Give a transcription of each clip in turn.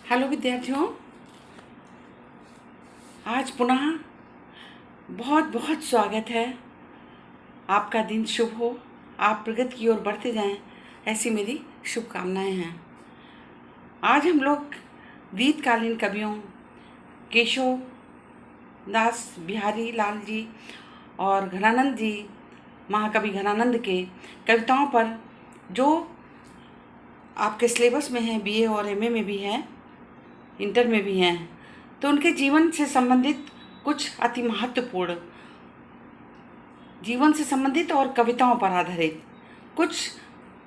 Hello विद्यार्थियों, आज पुनः बहुत बहुत स्वागत है। आपका दिन शुभ हो, आप प्रगति की ओर बढ़ते जाएं, ऐसी मेरी शुभकामनाएं हैं। आज हम लोग गीतकालीन कवियों केशव दास बिहारी लाल जी और घनानंद जी, महाकवि घनानंद के कविताओं पर, जो आपके सिलेबस में है, बीए और एमए में भी है, इंटर में भी हैं, तो उनके जीवन से संबंधित कुछ अति महत्वपूर्ण, जीवन से संबंधित और कविताओं पर आधारित कुछ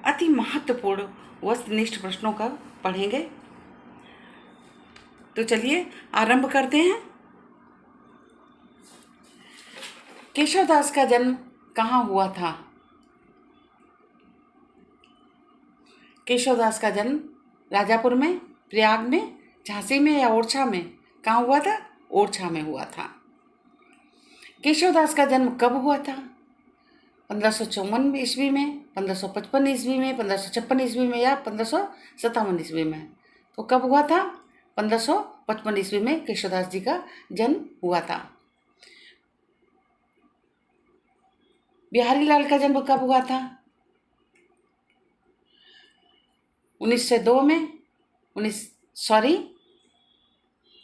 अति महत्वपूर्ण वस्तुनिष्ठ प्रश्नों का पढ़ेंगे। तो चलिए आरंभ करते हैं। केशवदास का जन्म कहाँ हुआ था? केशवदास का जन्म राजापुर में, प्रयाग में, झांसी में या ओरछा में? कहाँ हुआ था? ओरछा में हुआ था। केशवदास का जन्म कब हुआ था? 1554 ईस्वी में, 1555 ईस्वी में, 1556 ईस्वी में या 1557 ईस्वी में? तो कब हुआ था? 1555 ईस्वी में केशवदास जी का जन्म हुआ था। बिहारी लाल का जन्म कब हुआ था? 1902 में,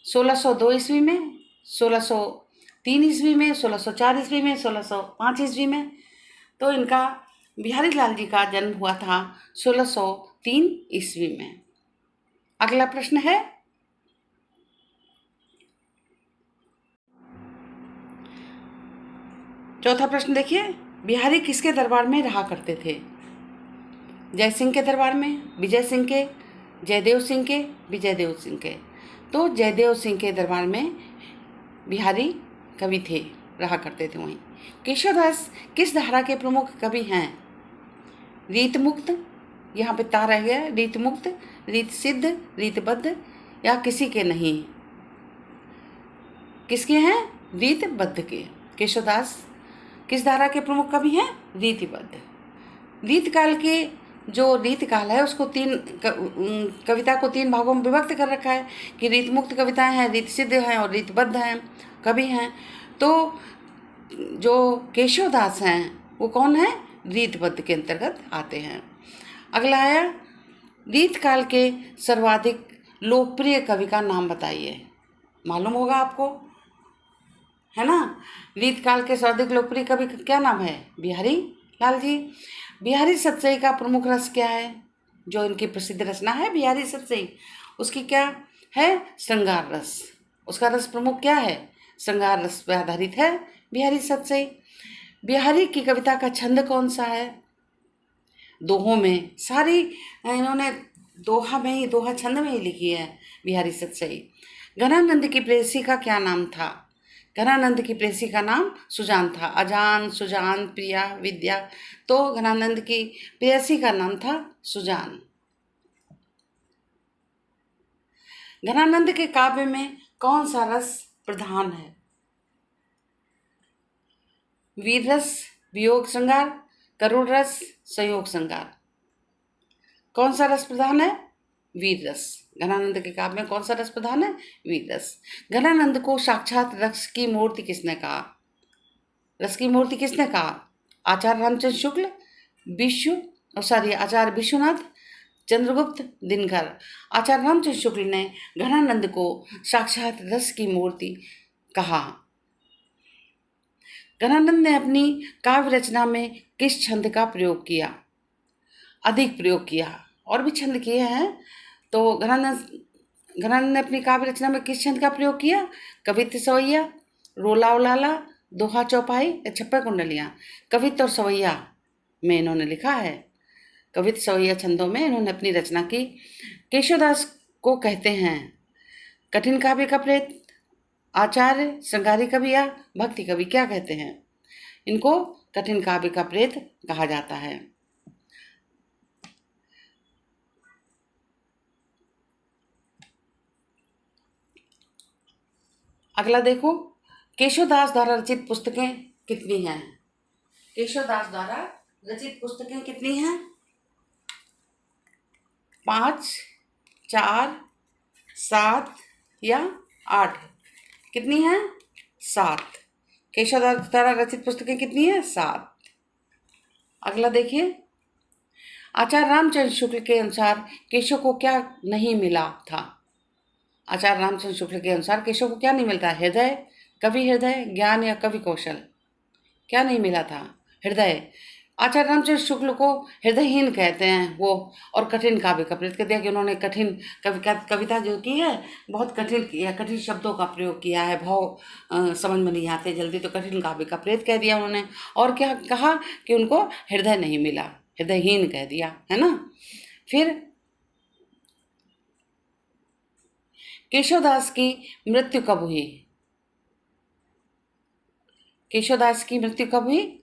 1602 ईस्वी में, 1603 ईस्वी में, 1604 ईस्वी में, 1605 ईस्वी में। तो इनका, बिहारी लाल जी का जन्म हुआ था 1603 ईस्वी में। अगला प्रश्न है, चौथा प्रश्न देखिए, बिहारी किसके दरबार में रहा करते थे? जय सिंह के दरबार में, विजय सिंह के, जयदेव सिंह के, विजयदेव सिंह के? तो जयदेव सिंह के दरबार में बिहारी कवि थे, रहा करते थे वहीं। केशवदास किस धारा के प्रमुख कवि हैं? रीत मुक्त, यहाँ पे ता रह गया, रीत मुक्त, रीत सिद्ध, रीतबद्ध या किसी के नहीं? किसके हैं? रीतबद्ध के। केशवदास किस धारा के प्रमुख कवि हैं? रीतिबद्ध। रीत काल के, जो रीत काल है उसको कविता को तीन भागों में विभक्त कर रखा है कि रीत मुक्त कविताएं हैं, रीत सिद्ध हैं और रीतबद्ध हैं कवि हैं। तो जो केशवदास हैं वो कौन है? रीतबद्ध के अंतर्गत आते हैं। अगला है, रीत काल के सर्वाधिक लोकप्रिय कवि का नाम बताइए। मालूम होगा आपको, है ना? रीत काल के सर्वाधिक लोकप्रिय कवि का क्या नाम है? बिहारी लाल जी। बिहारी सतसई का प्रमुख रस क्या है? जो इनकी प्रसिद्ध रचना है बिहारी सतसई, उसकी क्या है? श्रृंगार रस। उसका रस प्रमुख क्या है? श्रृंगार रस पर आधारित है बिहारी सतसई। बिहारी की कविता का छंद कौन सा है? दोहों में, सारी इन्होंने दोहा में ही, दोहा छंद में ही लिखी है बिहारी सतसई। घनानंद की प्रेयसी का क्या नाम था? घनानंद की प्रेयसी का नाम सुजान था। अजान, सुजान, प्रिया, विद्या। तो घनानंद की प्रेयसी का नाम था सुजान। घनानंद के काव्य में कौन सा रस प्रधान है? वीर रस, वियोग श्रृंगार, करुण रस, संयोग श्रृंगार? कौन सा रस प्रधान है? वीर रस। घनानंद के काव्य में कौन सा रस प्रधान है? वीर रस। घनानंद को साक्षात रस की मूर्ति किसने कहा? रस की मूर्ति किसने कहा? आचार्य रामचंद्र शुक्ल, आचार्य विश्वनाथ, चंद्रगुप्त, दिनकर। आचार्य रामचंद्र शुक्ल ने घनानंद को साक्षात रस की मूर्ति कहा। घनानंद ने अपनी काव्य रचना में किस छंद का प्रयोग किया? अधिक प्रयोग किया। और भी छंद किए हैं। तो घनानंद ने अपनी काव्य रचना में किस छंद का प्रयोग किया? कवित्त, सवैया, रोला उलाला, दोहा चौपाई या छप्पर कुंडलियाँ? कवित्त और सवैया में इन्होंने लिखा है। कवित्त सवैया छंदों में इन्होंने अपनी रचना की। केशवदास को कहते हैं कठिन काव्य का प्रेत, आचार्य, श्रृंगारी कवि या भक्ति कवि? क्या कहते हैं? इनको कठिन काव्य का प्रेत कहा जाता है। अगला देखो, केशवदास द्वारा रचित पुस्तकें कितनी हैं? केशवदास द्वारा रचित पुस्तकें कितनी हैं? 5, 4, 7 या 8? कितनी है? 7। केशवदास द्वारा रचित पुस्तकें कितनी है? 7। अगला देखिए, आचार्य रामचंद्र शुक्ल के अनुसार केशव को क्या नहीं मिला था? आचार्य रामचंद्र शुक्ल के अनुसार केशव को क्या नहीं मिलता? हृदय, कवि हृदय, ज्ञान या कवि कौशल? क्या नहीं मिला था? हृदय। आचार्य रामचंद्र शुक्ल को हृदयहीन कहते हैं वो, और कठिन काव्य का प्रयोग कर दिया कि उन्होंने कठिन कविता जो की है बहुत कठिन किया, कठिन शब्दों का प्रयोग किया है, भाव समझ में नहीं आते जल्दी, तो कठिन काव्य का प्रयोग कह दिया उन्होंने। और क्या कहा कि उनको हृदय नहीं मिला, हृदयहीन कह दिया, है ना। फिर केशवदास की मृत्यु कब हुई? केशवदास की मृत्यु कब हुई?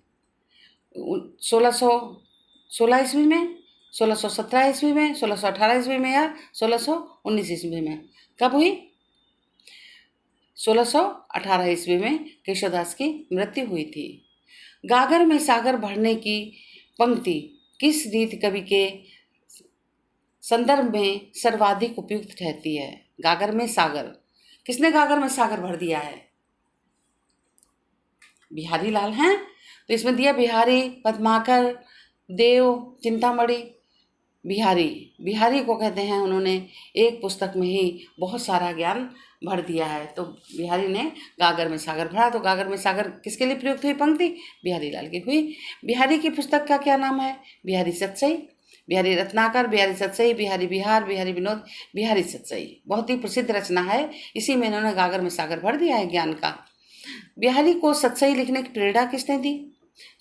1616 ईस्वी में, 1617 ईस्वी में, 1618 ईस्वी में या 1619 ईस्वी में? कब हुई? 1618 ईस्वी में केशवदास की मृत्यु हुई थी। गागर में सागर भरने की पंक्ति किस रीति कवि के संदर्भ में सर्वाधिक उपयुक्त ठहरती है? गागर में सागर, किसने गागर में सागर भर दिया है? बिहारी लाल हैं। तो इसमें दिया बिहारी, पद्माकर, देव, चिंतामणि। बिहारी को कहते हैं उन्होंने एक पुस्तक में ही बहुत सारा ज्ञान भर दिया है। तो बिहारी ने गागर में सागर भरा। तो गागर में सागर किसके लिए प्रयुक्त हुई पंक्ति? बिहारी लाल की हुई। बिहारी की पुस्तक का क्या नाम है? बिहारी सतसई, बिहारी रत्नाकर, बिहारी सतसई, बिहारी बिहार, बिहारी विनोद, बिहारी सतसई। बहुत ही प्रसिद्ध रचना है, इसी में इन्होंने गागर में सागर भर दिया है ज्ञान का। बिहारी को सतसई लिखने की प्रेरणा किसने दी?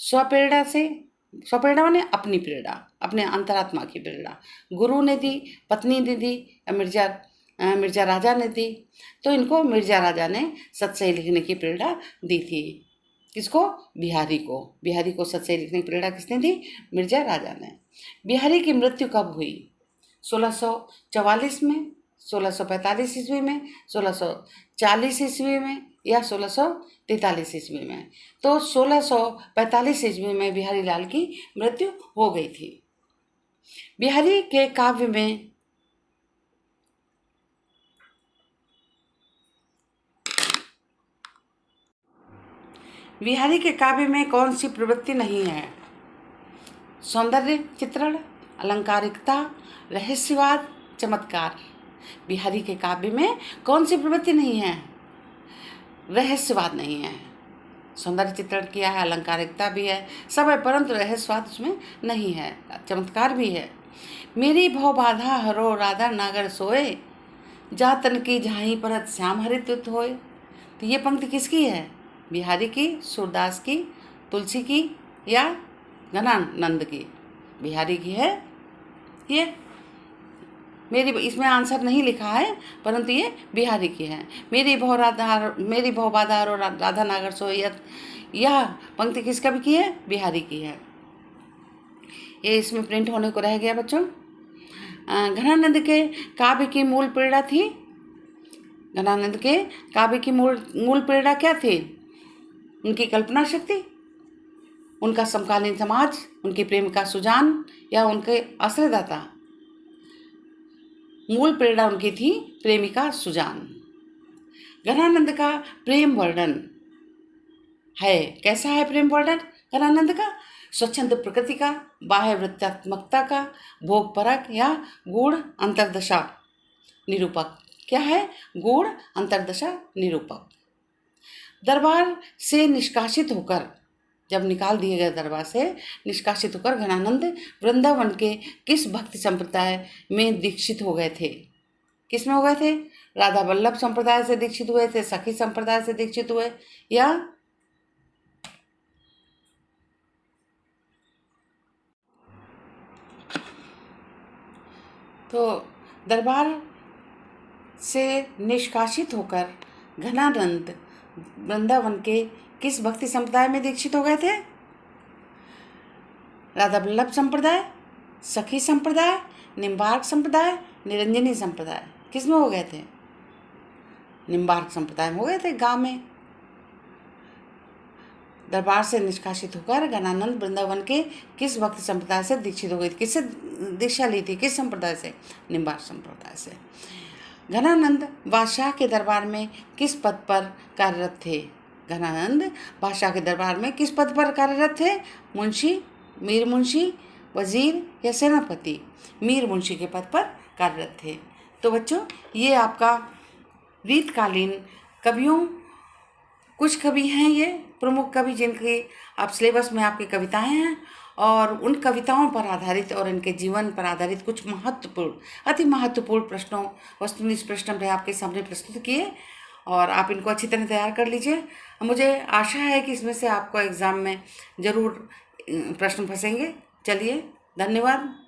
स्वप्रेरणा से। स्वप्रेरणा माने अपनी प्रेरणा, अपने अंतरात्मा की प्रेरणा। गुरु ने दी, पत्नी ने दी, मिर्जा राजा ने दी। तो इनको मिर्जा राजा ने सतसई लिखने की प्रेरणा दी थी। किसको? बिहारी को। बिहारी को सतसई लिखने की प्रेरणा किसने दी? मिर्जा राजा ने। बिहारी की मृत्यु कब हुई? 1644 में, 1645 ईस्वी में, 1640 ईस्वी में या 1643 ईस्वी में? तो 1645 ईस्वी में बिहारी लाल की मृत्यु हो गई थी। बिहारी के काव्य में कौन सी प्रवृत्ति नहीं है? सौंदर्य चित्रण, अलंकारिकता, रहस्यवाद, चमत्कार। बिहारी के काव्य में कौन सी प्रवृत्ति नहीं है? रहस्यवाद नहीं है। सौंदर्य चित्रण किया है, अलंकारिकता भी है, सब है, परंतु रहस्यवाद उसमें नहीं है, चमत्कार भी है। मेरी भव बाधा हरो राधा नागर सोए, जा तन की झाई परत श्याम हरित होए। तो ये पंक्ति किसकी है? बिहारी की, सूरदास की, तुलसी की या घनानंद की? बिहारी की है ये। इसमें आंसर नहीं लिखा है, परंतु ये बिहारी की है। मेरी भव बाधा और राधा नागर सोए, यह पंक्ति किस कवि की है? बिहारी की है। ये इसमें प्रिंट होने को रह गया बच्चों। घनानंद के काव्य की मूल प्रेरणा थी। घनानंद के काव्य की मूल प्रेरणा क्या थी? उनकी कल्पना शक्ति, उनका समकालीन समाज, उनकी प्रेम का सुजान या उनके आश्रयदाता? मूल प्रेरणा उनकी थी प्रेमिका सुजान। घनानंद का प्रेम वर्णन है, कैसा है प्रेम वर्णन घनानंद का? स्वच्छंद प्रकृति का, बाह्य वृत्तात्मकता का, भोग परक या गूढ़ अंतर्दशा निरूपक? क्या है? गूढ़ अंतर्दशा निरूपक। दरबार से निष्कासित होकर, जब निकाल दिए गए दरबार से निष्कासित होकर घनानंद वृंदावन के किस भक्ति संप्रदाय में दीक्षित हो गए थे? किस में हो गए थे? राधा वल्लभ संप्रदाय से दीक्षित हुए थे, सखी संप्रदाय से दीक्षित हुए या तो दरबार से निष्कासित होकर घनानंद वृंदावन के किस भक्ति संप्रदाय में दीक्षित हो गए थे? राधा वल्लभ संप्रदाय, सखी संप्रदाय, निम्बार्क संप्रदाय, निरंजनी संप्रदाय? किस में हो गए थे? निम्बार्क संप्रदाय में हो गए थे, गांव में। दरबार से निष्कासित होकर घनानंद वृंदावन के किस भक्ति संप्रदाय से दीक्षित हो गई थी? किससे दीक्षा ली थी? किस संप्रदाय से? निम्बार्क संप्रदाय से। घनानंद बादशाह के दरबार में किस पद पर कार्यरत थे? घनानंद बादशाह के दरबार में किस पद पर कार्यरत थे? मुंशी, मीर मुंशी, वजीर या सेनापति? मीर मुंशी के पद पर कार्यरत थे। तो बच्चों, ये आपका रीतकालीन कवियों, कुछ कवि हैं ये प्रमुख कवि जिनके आप सिलेबस में आपकी कविताएं हैं, और उन कविताओं पर आधारित और इनके जीवन पर आधारित कुछ महत्वपूर्ण, अति महत्वपूर्ण प्रश्नों, वस्तुनिष्ठ प्रश्न हमने आपके सामने प्रस्तुत किए, और आप इनको अच्छी तरह तैयार कर लीजिए। मुझे आशा है कि इसमें से आपको एग्ज़ाम में ज़रूर प्रश्न फंसेंगे। चलिए, धन्यवाद।